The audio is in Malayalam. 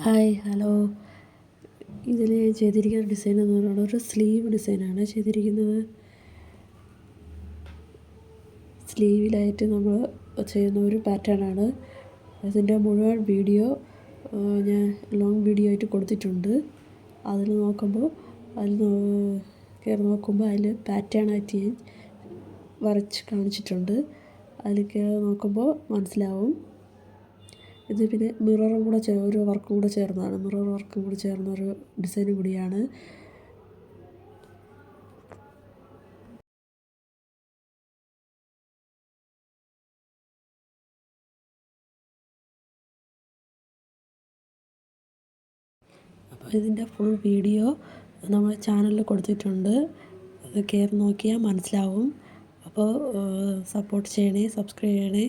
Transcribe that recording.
Hi hello. ഇതിൽ ചെയ്തിരിക്കുന്ന ഡിസൈൻ എന്ന് പറയുന്നത് ഒരു സ്ലീവ് ഡിസൈനാണ് ചെയ്തിരിക്കുന്നത്. സ്ലീവിലായിട്ട് നമ്മൾ ചെയ്യുന്ന ഒരു പാറ്റേണാണ്. അതിൻ്റെ മുഴുവൻ വീഡിയോ ഞാൻ ലോങ് വീഡിയോ ആയിട്ട് കൊടുത്തിട്ടുണ്ട്. അതിൽ കയറി നോക്കുമ്പോൾ അതിൽ പാറ്റേണായിട്ട് ഞാൻ വരച്ച് കാണിച്ചിട്ടുണ്ട്. അതിൽ കയറി നോക്കുമ്പോൾ മനസ്സിലാവും. ഇത് പിന്നെ മിററും കൂടെ ഒരു വർക്കും കൂടെ ചേർന്നതാണ്. മിറർ വർക്കും കൂടി ചേർന്നൊരു ഡിസൈനും കൂടിയാണ്. അപ്പോൾ ഇതിൻ്റെ ഫുൾ വീഡിയോ നമ്മുടെ ചാനലിൽ കൊടുത്തിട്ടുണ്ട്. അത് കയറി നോക്കിയാൽ മനസ്സിലാവും. അപ്പോൾ സപ്പോർട്ട് ചെയ്യണേ, സബ്സ്ക്രൈബ് ചെയ്യണേ.